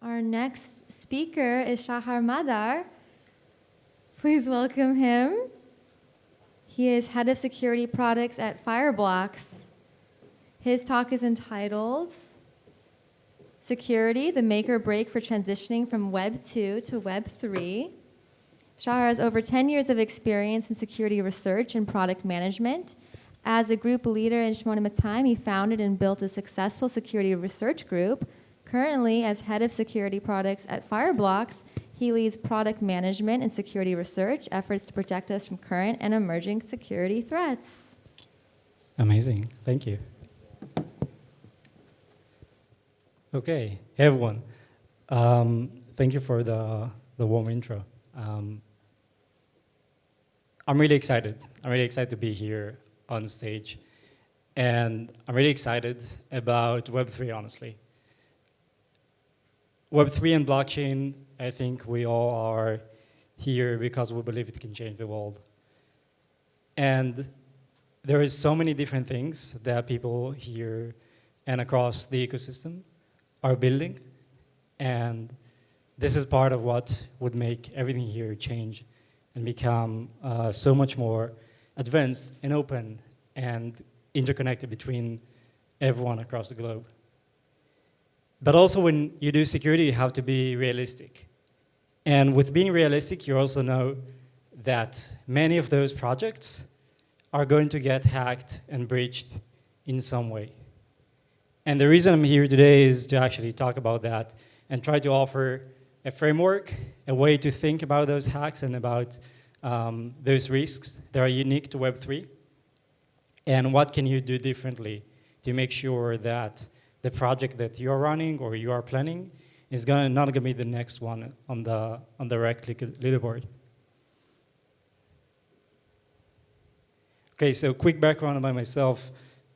Our next speaker is Shahar Madar. Please welcome him. He is Head of Security Products at Fireblocks. His talk is entitled Security, the Make or Break for Transitioning from Web2 to Web3. Shahar has over 10 years of experience in security research and product management. As a group leader in Shmoneh, he founded and built a successful security research group. Currently, as head of security products at Fireblocks, he leads product management and security research efforts to protect us from current and emerging security threats. Amazing. Thank you. Okay. Hey, everyone. Thank you for the warm intro. I'm really excited. I'm really excited to be here on stage. And I'm really excited about Web3, honestly. Web3 and blockchain, I think we all are here because we believe it can change the world. And there is so many different things that people here and across the ecosystem are building. And this is part of what would make everything here change and become so much more advanced and open and interconnected between everyone across the globe. But also when you do security, you have to be realistic. And with being realistic, you also know that many of those projects are going to get hacked and breached in some way. And the reason I'm here today is to actually talk about that and try to offer a framework, a way to think about those hacks and about those risks that are unique to Web3. And what can you do differently to make sure that the project that you're running or you are planning is not going to be the next one on the rec leaderboard. Okay, so quick background about myself.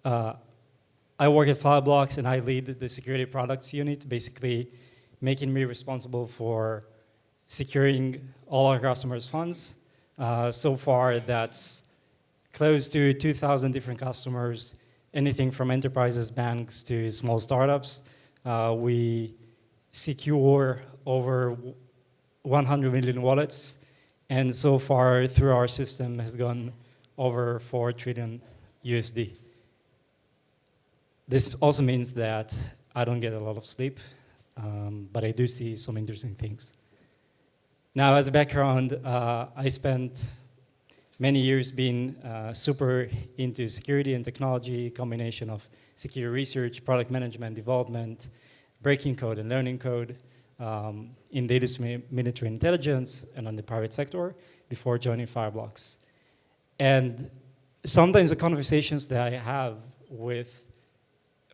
I work at Fireblocks and I lead the security products unit, basically making me responsible for securing all our customers' funds. So far, that's close to 2,000 different customers, anything from enterprises, banks, to small startups. We secure over 100 million wallets, and so far through our system has gone over 4 trillion USD. This also means that I don't get a lot of sleep, but I do see some interesting things. Now, as a background, I spent many years being super into security and technology, combination of security research, product management, development, breaking code and learning code, in data military intelligence and on the private sector before joining Fireblocks. And sometimes the conversations that I have with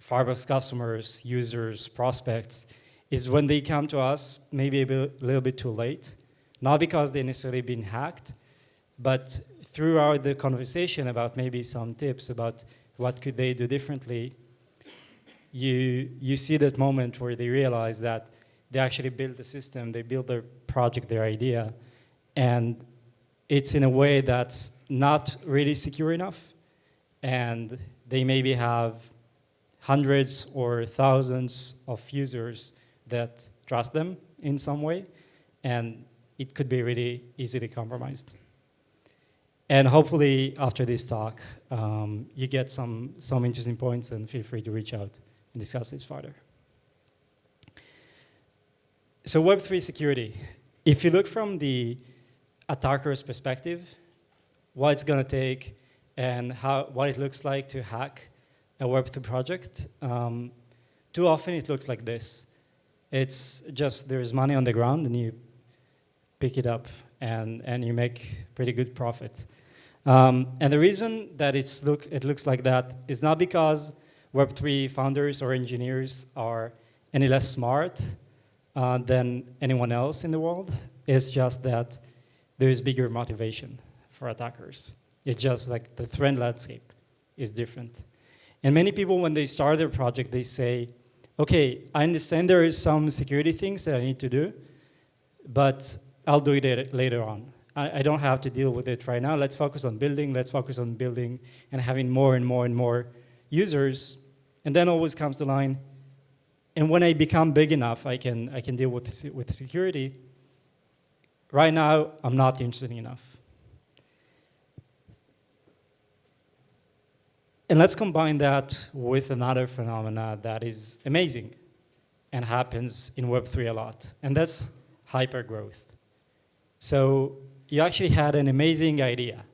Fireblocks customers, users, prospects, is when they come to us maybe a little bit too late, not because they necessarily been hacked, but throughout the conversation about maybe some tips about what could they do differently, you see that moment where they realize that they actually built the system, they built their project, their idea, and it's in a way that's not really secure enough, and they maybe have hundreds or thousands of users that trust them in some way, and it could be really easily compromised. And hopefully, after this talk, you get some interesting points, and feel free to reach out and discuss this further. So Web3 security. If you look from the attacker's perspective, what it's going to take and what it looks like to hack a Web3 project, too often it looks like this. It's just there's money on the ground, and you pick it up, and you make pretty good profit. And the reason that it looks like that is not because Web3 founders or engineers are any less smart than anyone else in the world. It's just that there's bigger motivation for attackers. It's just like the threat landscape is different. And many people, when they start their project, they say, okay, I understand there is some security things that I need to do, but I'll do it later on. I don't have to deal with it right now. Let's focus on building. Let's focus on building and having more and more and more users. And then always comes the line, And when I become big enough, I can deal with security. Right now, I'm not interested enough. And let's combine that with another phenomena that is amazing and happens in Web3 a lot, and that's hypergrowth. So you actually had an amazing idea,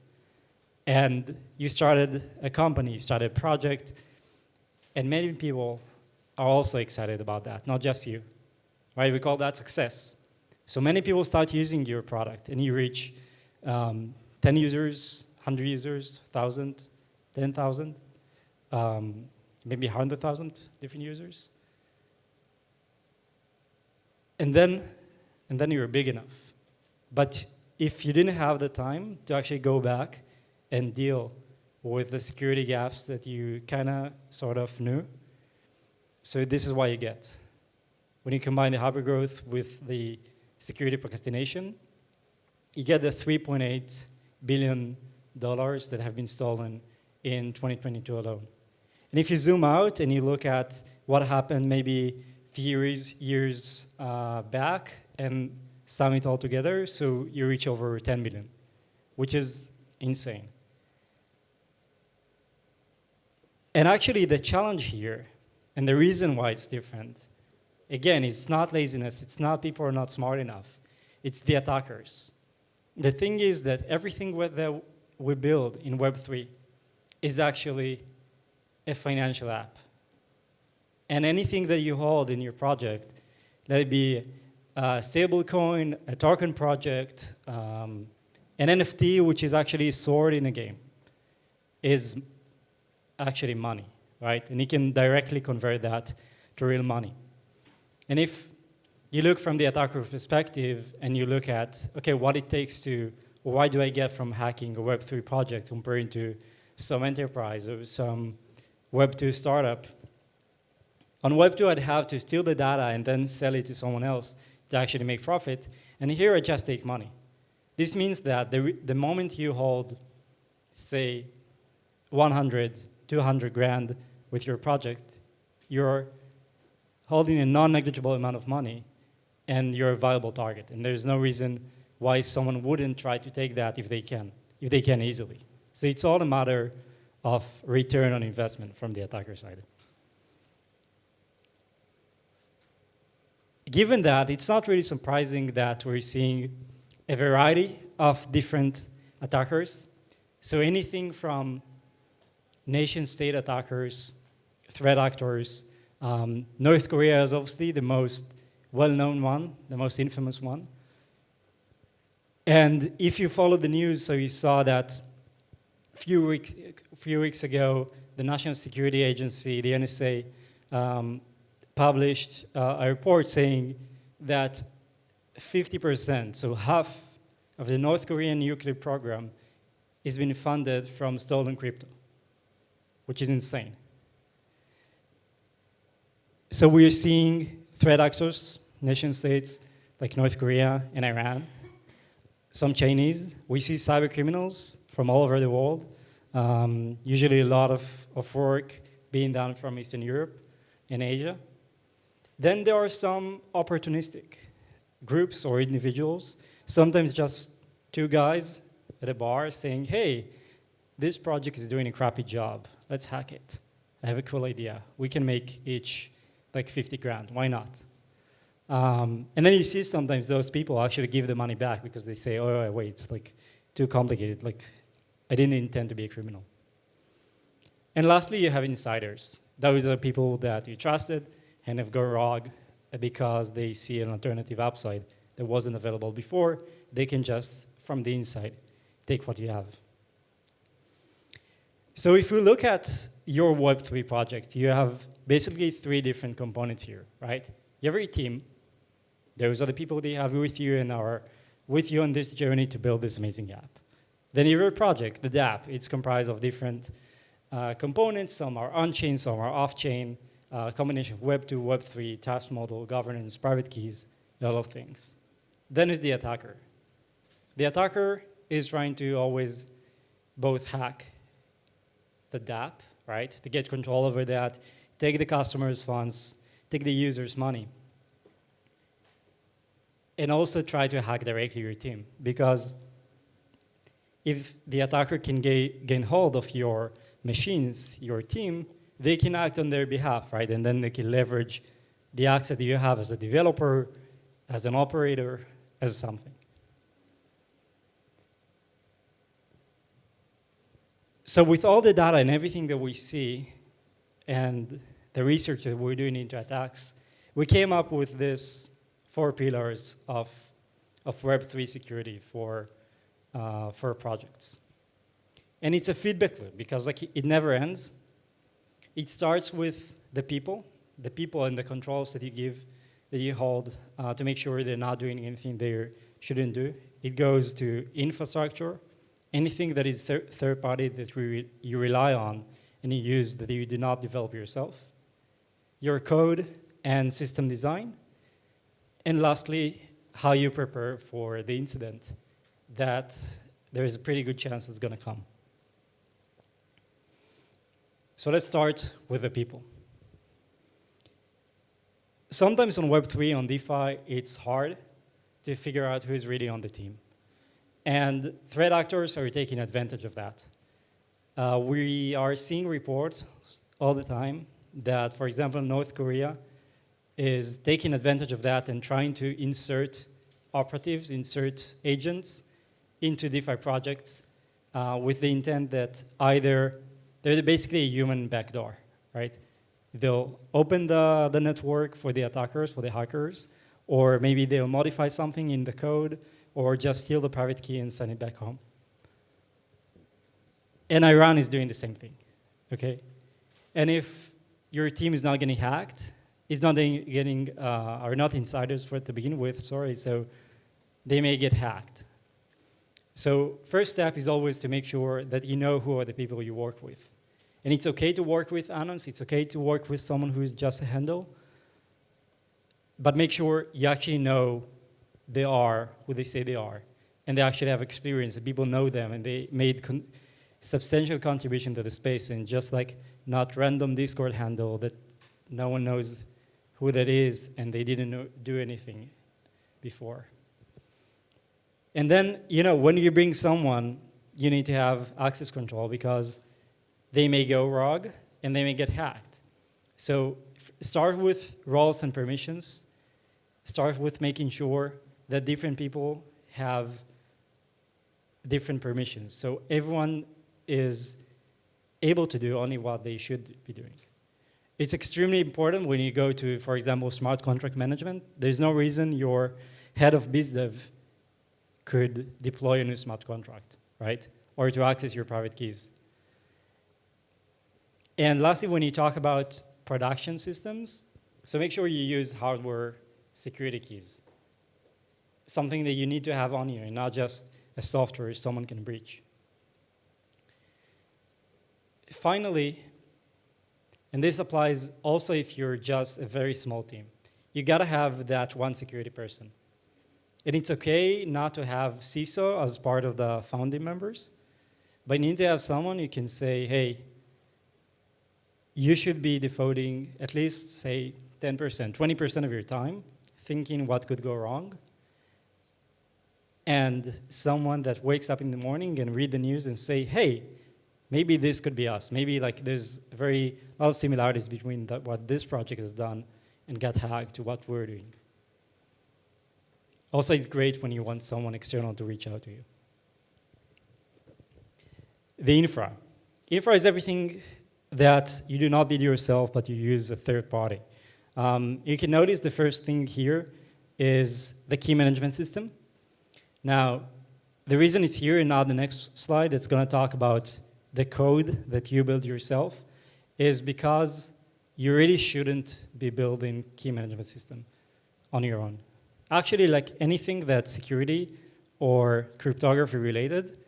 and you started a company, you started a project, and many people are also excited about that, not just you, right? We call that success. So many people start using your product, and you reach 10 users, 100 users, 1,000, 10,000, maybe 100,000 different users. And then you're big enough. But if you didn't have the time to actually go back and deal with the security gaps that you kind of sort of knew, so this is what you get. When you combine the hypergrowth with the security procrastination, you get the $3.8 billion that have been stolen in 2022 alone. And if you zoom out and you look at what happened maybe years back and sum it all together, so you reach over 10 billion, which is insane. And actually the challenge here, and the reason why it's different, again, it's not laziness, it's not people are not smart enough, it's the attackers. The thing is that everything that we build in Web3 is actually a financial app. And anything that you hold in your project, let it be a stablecoin, a token project, an NFT, which is actually a sword in a game, is actually money, right? And you can directly convert that to real money. And if you look from the attacker perspective and you look at, okay, what it takes to, why do I get from hacking a Web3 project compared to some enterprise or some Web2 startup? On Web2, I'd have to steal the data and then sell it to someone else to actually make profit. And here I just take money. This means that the moment you hold, say, 100, 200 grand with your project, you're holding a non-negligible amount of money and you're a viable target. And there's no reason why someone wouldn't try to take that if they can easily. So it's all a matter of return on investment from the attacker side. Given that, it's not really surprising that we're seeing a variety of different attackers. So anything from nation-state attackers, threat actors. North Korea is obviously the most well-known one, the most infamous one. And if you follow the news, so you saw that a few weeks ago, the National Security Agency, the NSA, published a report saying that 50%, so half of the North Korean nuclear program is being funded from stolen crypto, which is insane. So we're seeing threat actors, nation states like North Korea and Iran, some Chinese. We see cyber criminals from all over the world, usually a lot of work being done from Eastern Europe and Asia. Then there are some opportunistic groups or individuals, sometimes just two guys at a bar saying, hey, this project is doing a crappy job. Let's hack it. I have a cool idea. We can make each like 50 grand. Why not? And then you see sometimes those people actually give the money back because they say, oh, wait, it's like too complicated. Like, I didn't intend to be a criminal. And lastly, you have insiders. Those are people that you trusted and have gone wrong because they see an alternative upside that wasn't available before. They can just, from the inside, take what you have. So if we look at your Web3 project, you have basically three different components here, right? You have your team. Those are the people that you have with you and are with you on this journey to build this amazing app. Then you have your project, the dApp. It's comprised of different components. Some are on-chain, some are off-chain, a combination of Web2, Web3, task model, governance, private keys, a lot of things. Then is the attacker. The attacker is trying to always both hack the dApp, right, to get control over that, take the customer's funds, take the user's money, and also try to hack directly your team. Because if the attacker can gain hold of your machines, your team, they can act on their behalf, right? And then they can leverage the access that you have as a developer, as an operator, as something. So with all the data and everything that we see and the research that we're doing into attacks, we came up with this 4 pillars of Web3 security for projects. And it's a feedback loop because like it never ends. It starts with the people and the controls that you hold to make sure they're not doing anything they shouldn't do. It goes to infrastructure, anything that is third party that you rely on and you use that you do not develop yourself. Your code and system design. And lastly, how you prepare for the incident that there is a pretty good chance it's going to come. So let's start with the people. Sometimes on Web3, on DeFi, it's hard to figure out who's really on the team. And threat actors are taking advantage of that. We are seeing reports all the time that, for example, North Korea is taking advantage of that and trying to insert operatives, insert agents into DeFi projects with the intent that either they're basically a human backdoor, right? They'll open the network for the attackers, for the hackers, or maybe they'll modify something in the code or just steal the private key and send it back home. And Iran is doing the same thing, okay? And if your team is not getting hacked, it's not getting, are not insiders for to begin with, sorry, so they may get hacked. So first step is always to make sure that you know who are the people you work with. And it's okay to work with anons, it's okay to work with someone who is just a handle, but make sure you actually know they are who they say they are, and they actually have experience, and people know them, and they made substantial contribution to the space, and just like not random Discord handle that no one knows who that is, and they didn't do anything before. And then, you know, when you bring someone, you need to have access control because they may go rogue and they may get hacked. So start with roles and permissions. Start with making sure that different people have different permissions. So everyone is able to do only what they should be doing. It's extremely important when you go to, for example, smart contract management. There's no reason your head of BizDev could deploy a new smart contract, right? Or to access your private keys. And lastly, when you talk about production systems, so make sure you use hardware security keys. Something that you need to have on you, and not just a software someone can breach. Finally, and this applies also if you're just a very small team, you gotta have that one security person. And it's okay not to have CISO as part of the founding members, but you need to have someone you can say, hey, you should be devoting at least, say, 10%, 20% of your time thinking what could go wrong. And someone that wakes up in the morning and read the news and say, hey, maybe this could be us. Maybe like there's a lot of similarities between what this project has done and got hacked to what we're doing. Also, it's great when you want someone external to reach out to you. The infra. Infra is everything that you do not build yourself, but you use a third party. You can notice the first thing here is the key management system. Now, the reason it's here and not the next slide, it's going to talk about the code that you build yourself, is because you really shouldn't be building key management system on your own. Actually, like anything that's security or cryptography related,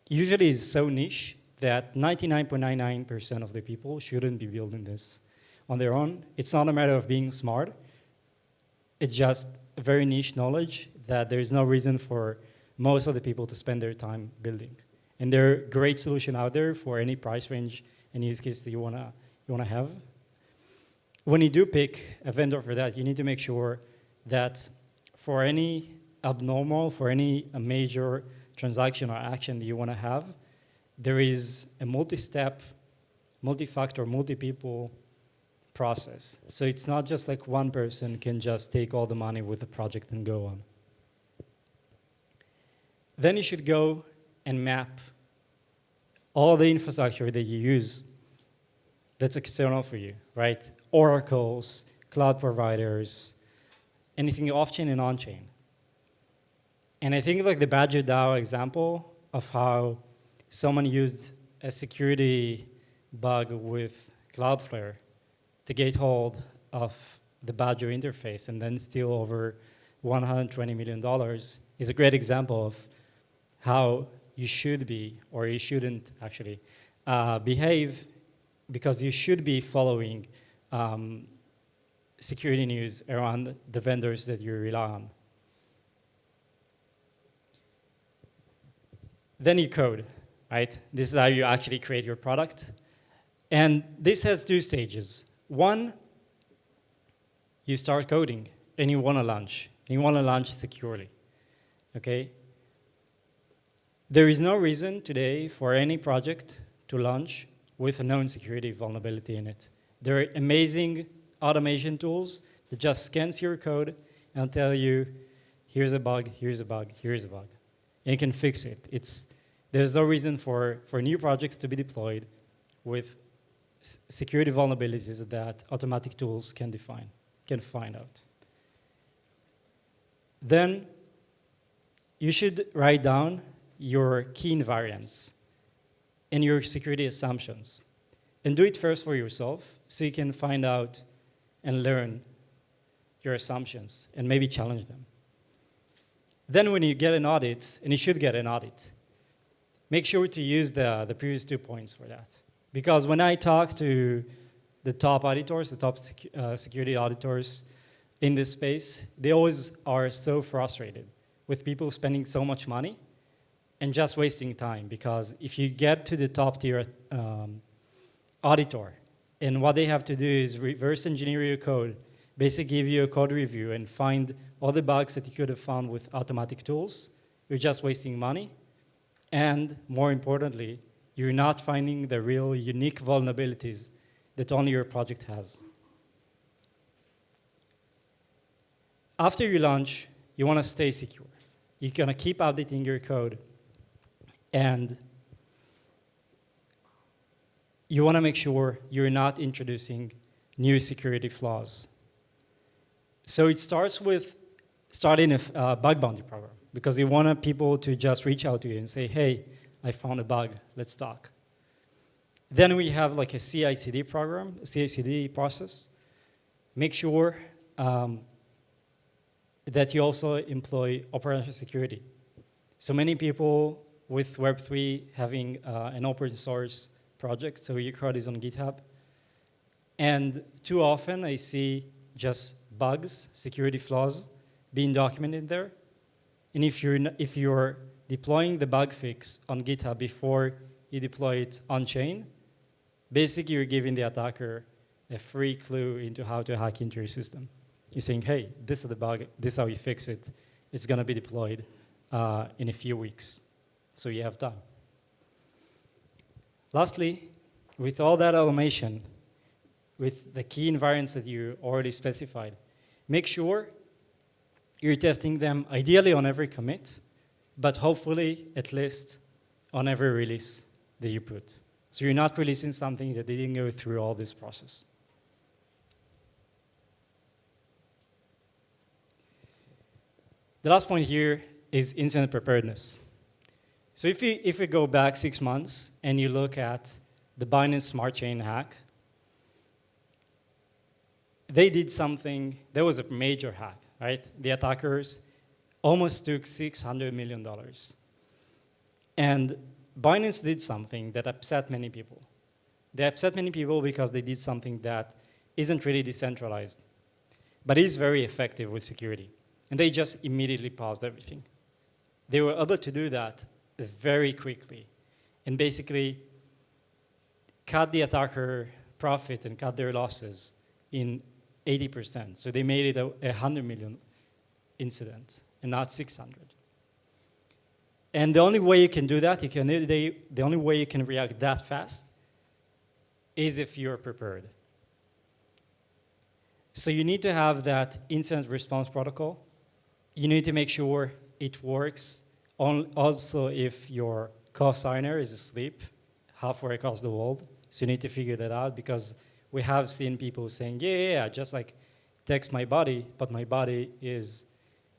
usually is so niche that 99.99% of the people shouldn't be building this on their own. It's not a matter of being smart. It's just a very niche knowledge that there's no reason for most of the people to spend their time building. And there are great solutions out there for any price range and use case that you wanna have. when you do pick a vendor for that, you need to make sure that for any abnormal, for any major transaction or action that you want to have, there is a multi-step, multi-factor, multi-people process. So it's not just like one person can just take all the money with the project and go on. Then you should go and map all the infrastructure that you use that's external for you, right? Oracles, cloud providers, anything off-chain and on-chain. And I think like the Badger DAO example of how someone used a security bug with Cloudflare to get hold of the Badger interface and then steal over $120 million is a great example of how you should be, or you shouldn't actually, behave, because you should be following security news around the vendors that you rely on. Then you code, right? This is how you actually create your product. And this has two stages. One, you start coding and you want to launch. And you want to launch securely, okay? There is no reason today for any project to launch with a known security vulnerability in it. There are amazing automation tools that just scans your code and tell you, here's a bug, here's a bug, here's a bug. And you can fix it. There's no reason for new projects to be deployed with security vulnerabilities that automatic tools can find out. Then you should write down your key invariants and your security assumptions. And do it first for yourself so you can find out and learn your assumptions and maybe challenge them. Then when you get an audit, and you should get an audit, make sure to use the previous 2 points for that. Because when I talk to the top auditors, the top security auditors in this space, they always are so frustrated with people spending so much money and just wasting time. Because if you get to the top tier auditor, and what they have to do is reverse engineer your code, basically give you a code review and find all the bugs that you could have found with automatic tools, you're just wasting money. And more importantly, you're not finding the real unique vulnerabilities that only your project has. After you launch, you want to stay secure. You're going to keep updating your code. And you want to make sure you're not introducing new security flaws. So it starts with starting a bug bounty program, because you want people to just reach out to you and say, hey, I found a bug, let's talk. Then we have like a CI/CD program, a CI/CD process. Make sure that you also employ operational security. So many people with Web3 having an open source project, so your code is on GitHub. And too often I see just bugs, security flaws being documented there. And if you're deploying the bug fix on GitHub before you deploy it on-chain, basically you're giving the attacker a free clue into how to hack into your system. You're saying, hey, this is the bug, this is how you fix it. It's going to be deployed in a few weeks, so you have time. Lastly, with all that automation, with the key invariants that you already specified, make sure you're testing them ideally on every commit, but hopefully at least on every release that you put. So you're not releasing something that didn't go through all this process. The last point here is incident preparedness. So if we go back 6 months and you look at the Binance Smart Chain hack, they did something, there was a major hack, right? The attackers almost took $600 million. And Binance did something that upset many people. They upset many people because they did something that isn't really decentralized, but is very effective with security. And they just immediately paused everything. They were able to do that very quickly and basically cut the attacker profit and cut their losses in 80%. So they made it a 100 million incident and not 600. And the only way you can do that, the only way you can react that fast is if you're prepared. So you need to have that incident response protocol. You need to make sure it works. Also, if your co-signer is asleep halfway across the world, so you need to figure that out, because we have seen people saying, yeah, just like text my buddy, but my buddy is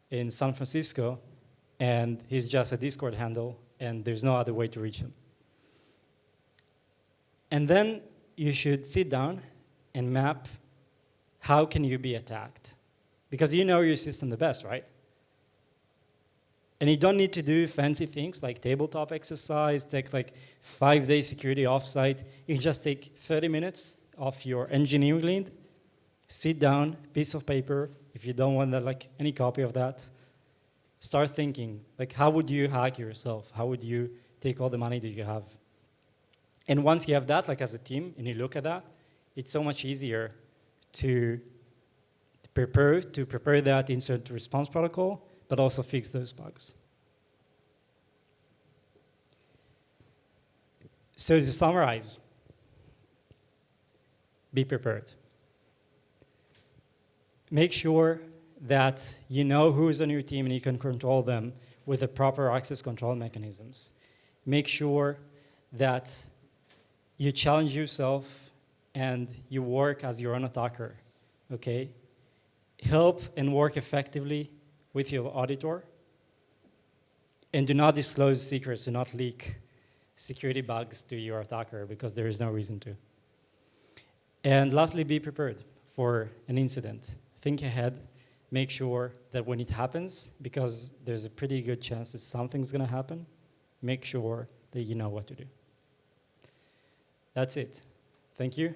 in San Francisco, and he's just a Discord handle, and there's no other way to reach him. And then you should sit down and map how can you be attacked, because you know your system the best, right? And you don't need to do fancy things like tabletop exercise, take like 5-day security offsite. You can just take 30 minutes off your engineering lead, sit down, piece of paper, if you don't want that, like any copy of that, start thinking, like how would you hack yourself? How would you take all the money that you have? And once you have that, like as a team, and you look at that, it's so much easier to prepare that incident response protocol, but also fix those bugs. So to summarize, be prepared. Make sure that you know who is on your team and you can control them with the proper access control mechanisms. Make sure that you challenge yourself and you work as your own attacker, okay? Help and work effectively with your auditor, and do not disclose secrets, do not leak security bugs to your attacker, because there is no reason to. And lastly, be prepared for an incident. Think ahead, make sure that when it happens, because there's a pretty good chance that something's gonna happen, make sure that you know what to do. That's it. Thank you.